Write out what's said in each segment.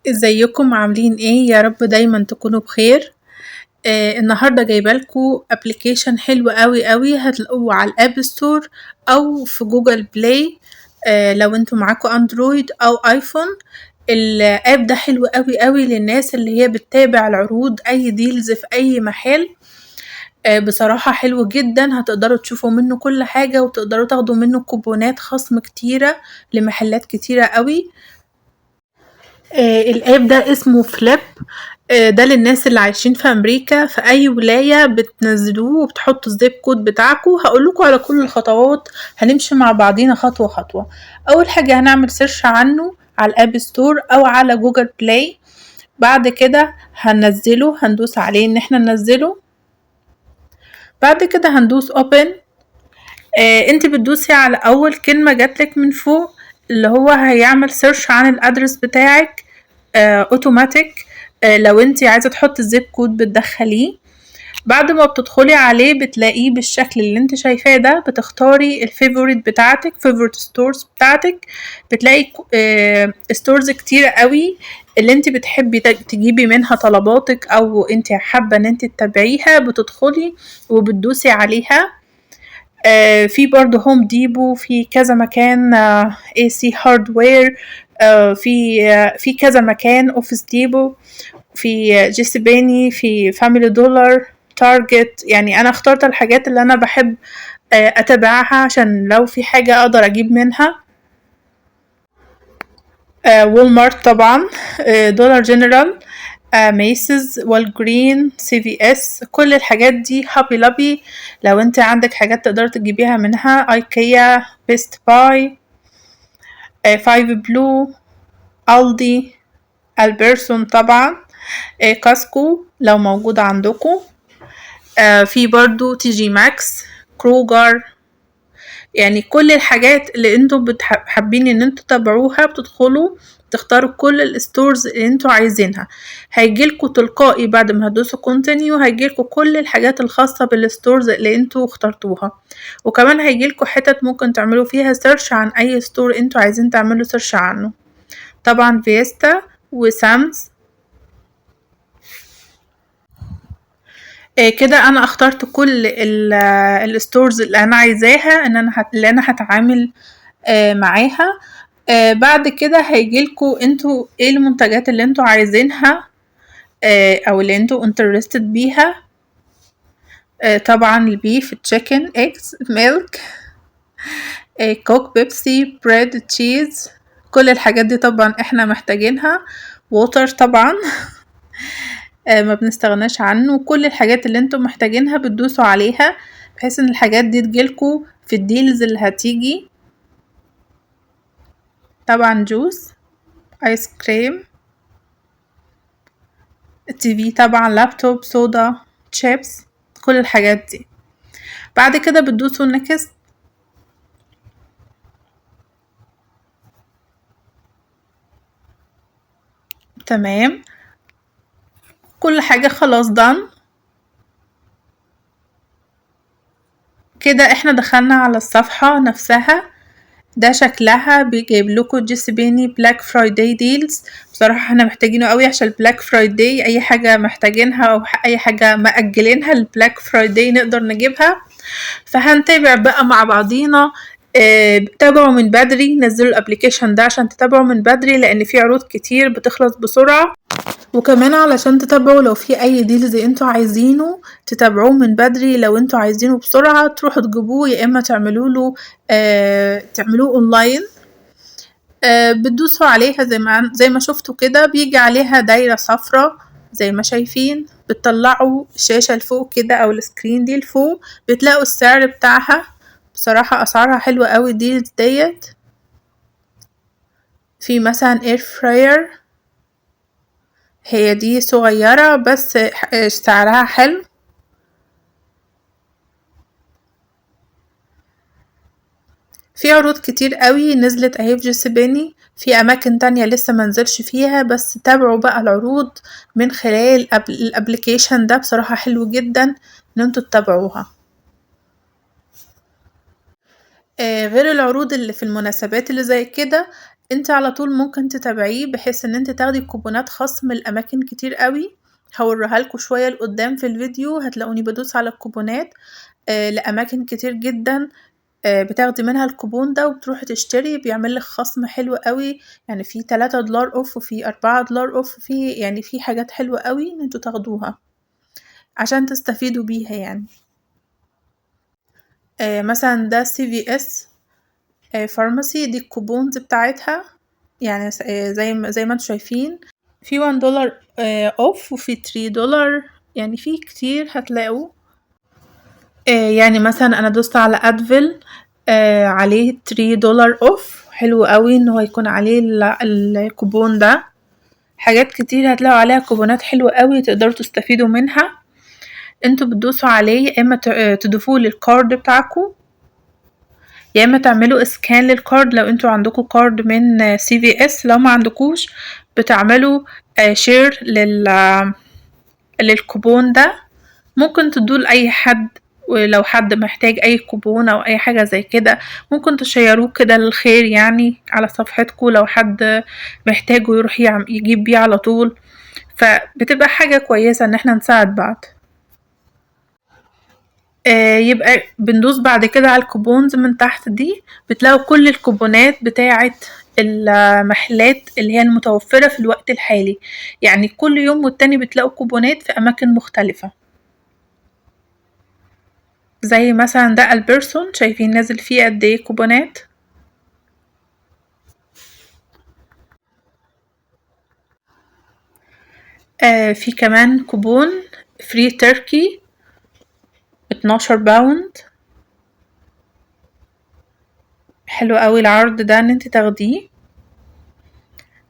ازيكم عاملين ايه؟ يا رب دايما تكونوا بخير. النهارده جايبه لكم ابلكيشن حلو قوي هتلاقوه على الاب ستور او في جوجل بلاي. لو انتوا معاكم اندرويد او ايفون. الاب ده حلو قوي للناس اللي هي بتتابع العروض، اي ديلز في اي محل. بصراحة حلو جدا، هتقدروا تشوفوا منه كل حاجة وتقدروا تاخدوا منه كوبونات خصم كتيرة لمحلات كتيرة قوي. الاب ده اسمه فليب. ده للناس اللي عايشين في امريكا، في اي ولاية بتنزلوه وبتحطوا الزيب كود بتاعكم. هقولكوا على كل الخطوات، هنمشي مع بعضينا خطوة خطوة. اول حاجة هنعمل سيرش عنه على الاب ستور او على جوجل بلاي. بعد كده هننزله، هندوس عليه ان احنا ننزله. بعد كده هندوس اوبن. انت بتدوسي على اول كلمة جاتلك من فوق، اللي هو هيعمل سيرش عن الادرس بتاعك اوتوماتيك. لو انت عايزة تحطي الزيب كود بتدخليه. بعد ما بتدخلي عليه بتلاقيه بالشكل اللي انت شايفاه ده، بتختاري الفيفوريت بتاعتك، فيفوريت ستورز بتاعتك. بتلاقي ستورز كتيرة قوي اللي انت بتحبي تجيبي منها طلباتك او انت حابة ان انت تتابعيها. بتدخلي وبتدوسي عليها. في برضه هوم ديبو، في كذا مكان، اي سي هاردوير، في كذا مكان، اوفيس ديبو، في جيسيباني، في فاميلي دولار، تارجت. يعني انا اخترت الحاجات اللي انا بحب اتابعها عشان لو في حاجة اقدر اجيب منها. وولمارت طبعا، دولار جنرال، ميسز، والجرين، سي في اس، كل الحاجات دي. هابي لابي لو انت عندك حاجات تقدر تجيبيها منها. ايكيا، بيست باي، فايف بلو، الدي، البرسون طبعا، كاسكو لو موجود عندكم. في برضو تي جي ماكس، كروجر. يعني كل الحاجات اللي انتوا حابين ان انتوا تتابعوها بتدخلوا تختاروا كل الستورز اللي انتوا عايزينها. هيجيلكوا تلقائي بعد ما هتدوسوا كونتينيو، هيجيلكوا كل الحاجات الخاصة بالستورز اللي انتوا اخترتوها. وكمان هيجيلكوا حتت ممكن تعملوا فيها سيرش عن اي ستور انتوا عايزين تعملوا سيرش عنه. طبعا فيستا وسامز. كده انا اخترت كل الستورز اللي انا عايزاها ان انا اللي انا هتعامل معاها. بعد كده هيجيلكوا انتوا ايه المنتجات اللي انتوا عايزينها او اللي انتوا interested بيها. طبعا البيف، تشيكن، اكس، ميلك، كوك، بيبسي، بريد، تشيز. كل الحاجات دي طبعا احنا محتاجينها. ووتر طبعا ما بنستغناش عنه. كل الحاجات اللي انتوا محتاجينها بتدوسوا عليها بحيث ان الحاجات دي تجيلكوا في الديلز اللي هتيجي. طبعا جوس، ايس كريم، تي في طبعا، لابتوب، صودا، شيبس، كل الحاجات دي. بعد كده بتدوسوا نكست. تمام، كل حاجة خلاص دان. كده احنا دخلنا على الصفحة نفسها. ده شكلها بيجيب لكم جيسيبيني بلاك فرايداي ديلز. بصراحة احنا محتاجينه قوي عشان البلاك فرايداي، اي حاجة محتاجينها او اي حاجة مأجلينها البلاك فرايداي نقدر نجيبها. فهنتابع بقى مع بعضينا. تابعوا من بدري، نزلوا الابليكيشن ده عشان تتابعوا من بدري لان في عروض كتير بتخلص بسرعة. وكمان علشان تتابعوا لو في اي ديلز انتوا عايزينه تتابعوه من بدري. لو انتوا عايزينه بسرعة تروحوا تجيبوه، يا اما تعملوا له تعملوه اونلاين. بتدوسوا عليها زي ما شفتوا كده، بيجي عليها دايرة صفرة زي ما شايفين. بتطلعوا الشاشة لفوق كده او السكرين دي لفوق، بتلاقوا السعر بتاعها. بصراحة اسعارها حلوة قوي ديت. في مثلا اير فراير، هي دي صغيرة بس سعرها حلو. في عروض كتير قوي نزلت اهي في جيسيباني. في اماكن تانية لسه منزلش فيها، بس تابعوا بقى العروض من خلال الابليكيشن ده. بصراحة حلو جدا ان انتوا تتابعوها. غير العروض اللي في المناسبات اللي زي كده، انت على طول ممكن تتابعيه بحيث ان انت تاخدي كوبونات خصم لأماكن كتير قوي. هوريها لكم شوية لقدام في الفيديو، هتلاقوني بدوس على الكوبونات لأماكن كتير جدا. بتاخدي منها الكوبون ده وبتروحي تشتري، بيعملك خصم حلو قوي. يعني في $3 اوف وفي $4 اوف، في يعني في حاجات حلوة قوي ان انتوا تاخدوها عشان تستفيدوا بيها يعني. مثلا ده CVS فارماسي، دي الكوبونز بتاعتها يعني زي ما انتوا شايفين، في $1 اوف وفي $3، يعني في كتير هتلاقوا. يعني مثلا انا دوست على ادفل عليه $3 اوف، حلو قوي ان هو يكون عليه الكوبون ده. حاجات كتير هتلاقوا عليها كوبونات حلوة قوي تقدروا تستفيدوا منها. انتوا بتدوسوا عليه يا اما تضيفوه للكارد بتاعكم، يا اما تعملوا اسكان للكارد لو انتوا عندكم كارد من CVS. لو ما عندكوش بتعملوا شير للكوبون ده، ممكن تدوه لأي حد. ولو حد محتاج اي كوبون او اي حاجة زي كده ممكن تشيروه كده للخير يعني على صفحتكم، لو حد محتاجه يروح يجيب بيه على طول. فبتبقى حاجة كويسة ان احنا نساعد بعض. يبقى بندوس بعد كده على الكوبونز من تحت دي، بتلاقوا كل الكوبونات بتاعة المحلات اللي هي المتوفرة في الوقت الحالي. يعني كل يوم والتاني بتلاقوا كوبونات في أماكن مختلفة. زي مثلا ده البرسون، شايفين نازل فيه قد ايه كوبونات. في كمان كوبون فري تركي 12 باوند. حلو قوي العرض ده ان انت تاخديه.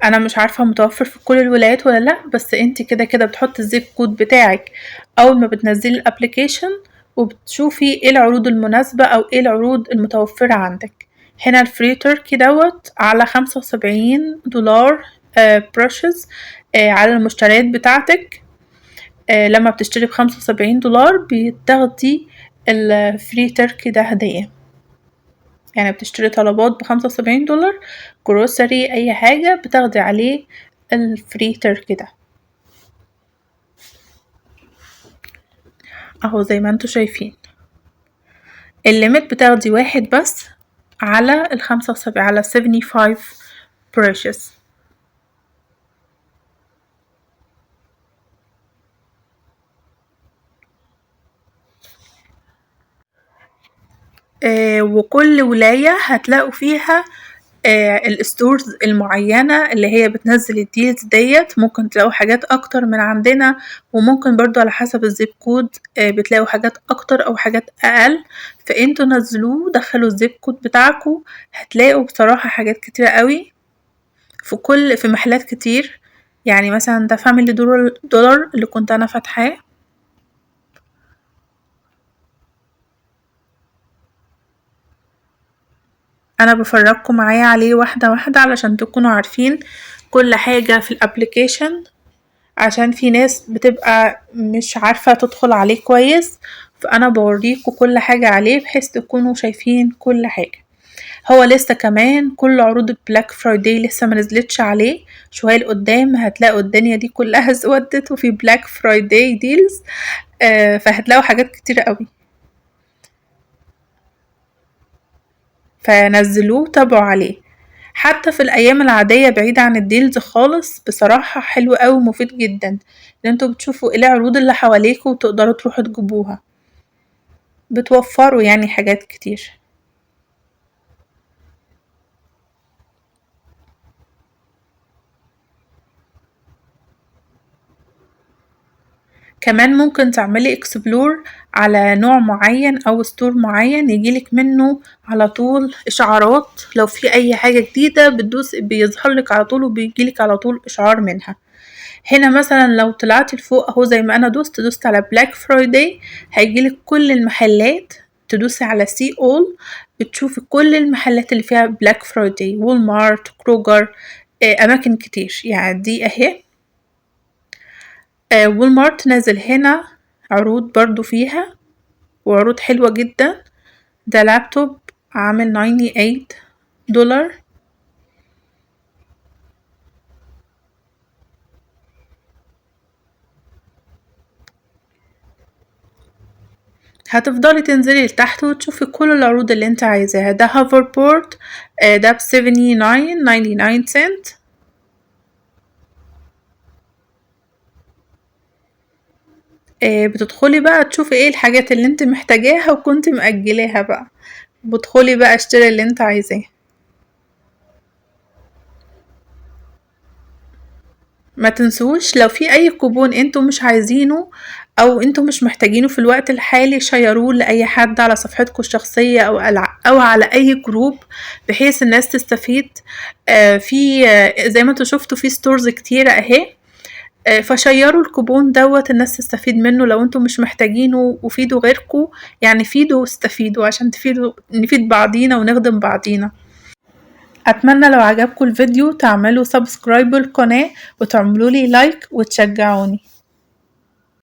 انا مش عارفة متوفر في كل الولايات ولا لا، بس انت كده كده بتحطي الزيب كود بتاعك اول ما بتنزلي الابليكيشن، وبتشوفي ايه العروض المناسبة او ايه العروض المتوفرة عندك. هنا الفري تركي دوت على $75 برشز على المشتريات بتاعتك. لما بتشتري $75 بتاخدي الفري تركي ده هدية. يعني بتشتري طلبات $75، جروسري اي حاجة بتاخدي عليه الفري تركي ده. اهو زي ما انتوا شايفين الليميت بتاخدي واحد بس على ال75، على 75 بريشز. وكل ولاية هتلاقوا فيها الستورز المعينة اللي هي بتنزل الديلز ديت. ممكن تلاقوا حاجات اكتر من عندنا، وممكن برضو على حسب الزيب كود بتلاقوا حاجات اكتر او حاجات اقل. فانتوا نزلوه، دخلوا الزيب كود بتاعكم، هتلاقوا بصراحة حاجات كتيرة قوي في محلات كتير. يعني مثلا ده فاميلي دولار اللي كنت انا فاتحاه. انا بفرجكم معايا عليه واحدة واحدة علشان تكونوا عارفين كل حاجة في الابليكيشن، عشان في ناس بتبقى مش عارفة تدخل عليه كويس. فانا بوريكم كل حاجة عليه بحيث تكونوا شايفين كل حاجة. هو لسه كمان كل عروض البلاك فرايداي لسه ما نزلتش عليه. شوية لقدام هتلاقوا الدنيا دي كلها اسودت وفي بلاك فرايداي ديلز. فهتلاقوا حاجات كتيرة قوي. فنزلوه تابعوا عليه. حتى في الايام العادية بعيدة عن الديلز خالص، بصراحة حلو قوي ومفيد جدا ان انتوا بتشوفوا ايه العروض اللي حواليكوا وتقدروا تروحوا تجيبوها. بتوفروا يعني حاجات كتير. كمان ممكن تعملي اكسبلور على نوع معين او ستور معين، يجيلك منه على طول اشعارات. لو في اي حاجة جديدة بتدوس بيظهرلك على طول وبيجيلك على طول اشعار منها. هنا مثلا لو طلعتي لفوق اهو زي ما انا دوست على بلاك فرايداي، هيجيلك كل المحلات. تدوسي على سي اول بتشوفي كل المحلات اللي فيها بلاك فرايداي، وول مارت، كروجر، اماكن كتير. يعني دي اهي وول مارت نازل هنا عروض برضو فيها، وعروض حلوة جدا. ده لابتوب عامل $98. هتفضلي تنزلي لتحت وتشوفي كل العروض اللي انت عايزاها. ده هوفر بورد، ده ب$79.99. بتدخلي بقى تشوفي ايه الحاجات اللي انت محتاجاها وكنت مأجلاها بقى، بتدخلي بقى اشتري اللي انت عايزاه. ما تنسوش لو في اي كوبون انتوا مش عايزينه او انتوا مش محتاجينه في الوقت الحالي، شيروه لاي حد على صفحتكم الشخصية او على اي جروب بحيث الناس تستفيد. في زي ما انتوا شفتوا في ستورز كتيرة اهي، فشيروا الكوبون دوت الناس تستفيد منه. لو انتوا مش محتاجينه وفيدوا غيركم، يعني فيدوا واستفيدوا عشان نفيد بعضينا ونخدم بعضينا. اتمنى لو عجبكم الفيديو تعملوا سبسكرايب للقناة وتعملوا لي لايك وتشجعوني.